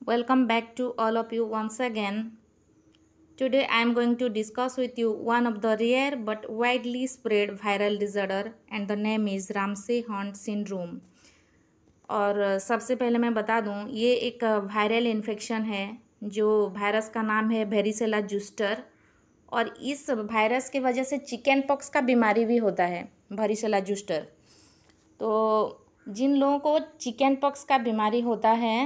Welcome back to all of you once again. Today I am going to discuss with you one of the rare but widely spread viral disorder and the name is Ramsay Hunt syndrome. और सबसे पहले मैं बता दूं ये एक viral infection है जो वायरस का नाम है वेरिसेला जूस्टर और इस वायरस की वजह से चिकन पॉक्स का बीमारी भी होता है वेरिसेला जूस्टर। तो जिन लोगों को चिकन पॉक्स का बीमारी होता है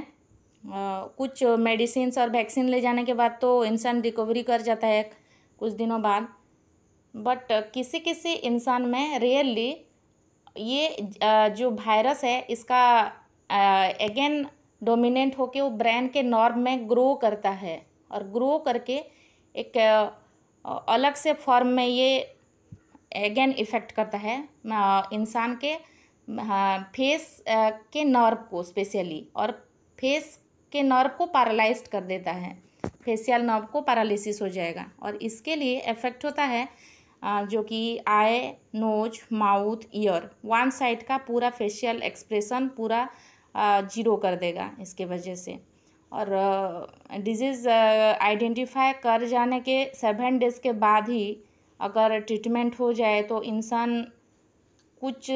कुछ मेडिसिन्स और वैक्सीन ले जाने के बाद तो इंसान रिकवरी कर जाता है कुछ दिनों बाद, बट किसी किसी इंसान में रेयरली ये जो वायरस है इसका अगेन डोमिनेंट होके वो ब्रेन के नर्व में ग्रो करता है और ग्रो करके एक अलग से फॉर्म में ये अगेन इफ़ेक्ट करता है इंसान के फेस के नर्व को स्पेशली, और फेस के नर्व को पैरालाइज्ड कर देता है, फेशियल नर्व को पैरालिसिस हो जाएगा और इसके लिए इफेक्ट होता है जो कि eye, nose, mouth, ear, one side का पूरा फेशियल एक्सप्रेशन पूरा जीरो कर देगा इसके वजह से। और डिजीज़ आइडेंटिफाई कर जाने के 7 डेज़ के बाद ही अगर ट्रीटमेंट हो जाए तो इंसान कुछ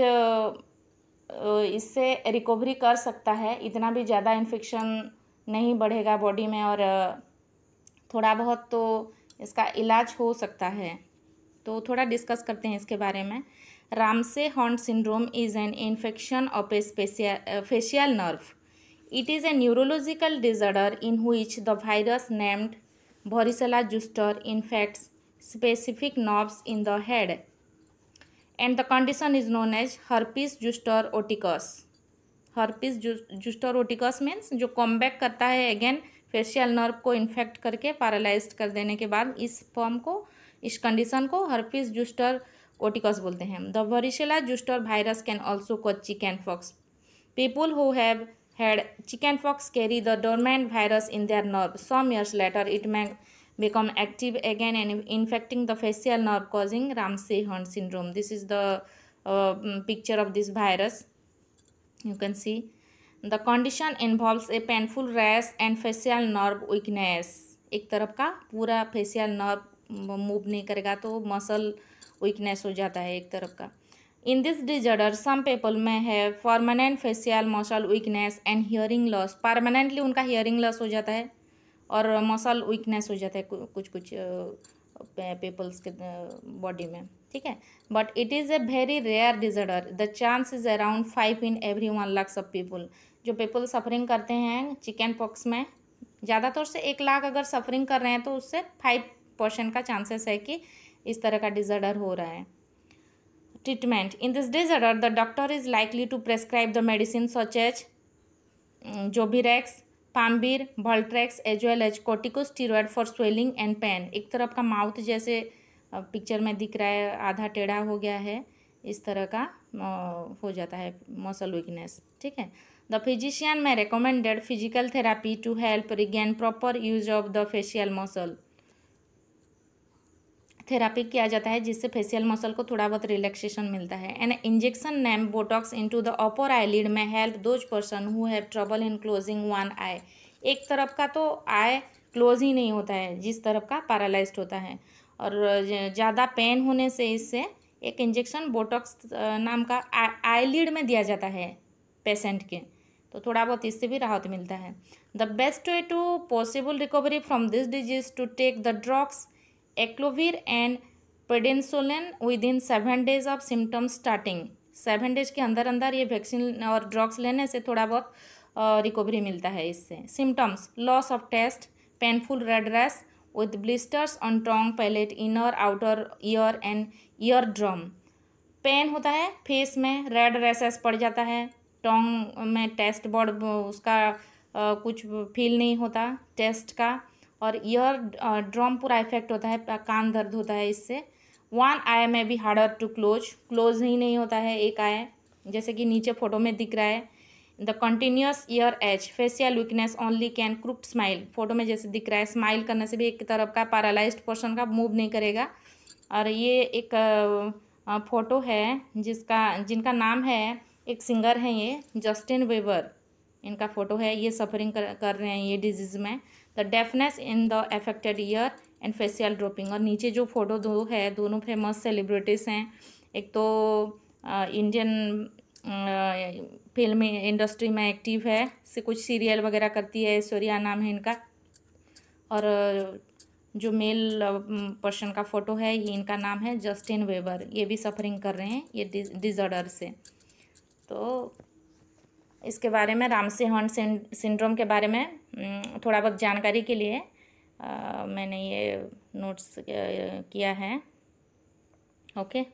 इससे रिकवरी कर सकता है, इतना भी ज़्यादा इन्फेक्शन नहीं बढ़ेगा बॉडी में और थोड़ा बहुत तो इसका इलाज हो सकता है। तो थोड़ा डिस्कस करते हैं इसके बारे में। Ramsay Hunt syndrome is an infection of A facial nerve. It is a neurological disorder in which the virus named Varicella zoster infects specific nerves in the head, and the condition is known as herpes zoster oticus. herpes zoster oticus means जो comeback करता है again facial nerve को infect करके paralysed कर देने के बाद इस फॉर्म को, इस कंडीशन को herpes zoster oticus बोलते हैं। The varicella zoster virus can also cause chickenpox. People who have had chickenpox carry the dormant virus in their nerve. Some years later, it may become active again and infecting the facial nerve, causing Ramsay Hunt syndrome. This is the picture of this virus. You can see the condition involves a painful rash and facial nerve weakness. एक तरफ का पूरा facial nerve move नहीं करेगा तो muscle weakness हो जाता है एक तरफ का। In this disorder, some people may have permanent facial muscle weakness and hearing loss. Permanently उनका hearing loss हो जाता है और muscle weakness हो जाता है कुछ कुछ peoples के body में, ठीक है। But it is a very rare disorder. The chance is around 5 in every 1 lakhs of people. जो people suffering करते हैं चिकन पॉक्स में, ज़्यादातर से 1 लाख अगर सफरिंग कर रहे हैं तो उससे 5% का चांसेस है कि इस तरह का डिसऑर्डर हो रहा है। Treatment. In this disorder, the doctor is likely to prescribe the medicine such as Jobirex, Pambir, Voltrex as well as corticosteroid for swelling and pain. एक तरफ का माउथ जैसे पिक्चर में दिख रहा है आधा टेढ़ा हो गया है, इस तरह का हो जाता है मसल वीकनेस, ठीक है। The physician may recommend physical therapy to help regain proper use of the facial muscle. Therapy किया जाता है जिससे फेशियल मसल को थोड़ा बहुत रिलैक्सेशन मिलता है। An injection name botox into the upper eyelid में help those person who have trouble in closing one eye. एक तरफ का तो आई क्लोज ही नहीं होता है, जिस तरफ का पैरालाइज्ड होता है और ज़्यादा पेन होने से इससे एक इंजेक्शन बोटॉक्स नाम का आईलिड में दिया जाता है पेशेंट के, तो थोड़ा बहुत इससे भी राहत मिलता है। The best way to possible recovery from this disease to take the drugs acyclovir and prednisolone within 7 days of symptoms starting. 7 days के अंदर अंदर ये वैक्सीन और ड्रग्स लेने से थोड़ा बहुत रिकवरी मिलता है इससे। Symptoms: loss of taste, painful red rash with blisters on tongue, palate, inner outer ear and ear drum. Pain होता है फेस में, रेड रैशेस पड़ जाता है, टोंग में टेस्ट बॉड उसका कुछ फील नहीं होता टेस्ट का, और ईयर ड्रम पूरा इफेक्ट होता है, कान दर्द होता है इससे। वन आई में भी हार्डर टू क्लोज ही नहीं होता है एक आई, जैसे कि नीचे फोटो में दिख रहा है। The continuous earache, facial weakness only can crooked smile, photo में जैसे दिख रहा है स्माइल करने से भी एक तरफ का पैरालाइज्ड पर्सन का मूव नहीं करेगा। और ये एक फ़ोटो है जिनका नाम है, एक सिंगर हैं ये जस्टिन बीबर, इनका फ़ोटो है, ये सफरिंग कर रहे हैं ये डिजीज़ में। The deafness in the affected year and facial dropping. और नीचे जो फ़ोटो दो है, दोनों फेमस सेलिब्रिटीज़ हैं। एक तो इंडियन फिल्म इंडस्ट्री में एक्टिव है, से कुछ सीरियल वगैरह करती है, ऐश्वर्या नाम है इनका। और जो मेल पर्सन का फ़ोटो है, ये इनका नाम है जस्टिन वेबर। ये भी सफरिंग कर रहे हैं ये डिसऑर्डर से। तो इसके बारे में रामसे हंट सिंड्रोम के बारे में थोड़ा बहुत जानकारी के लिए मैंने ये नोट्स किया है। ओके।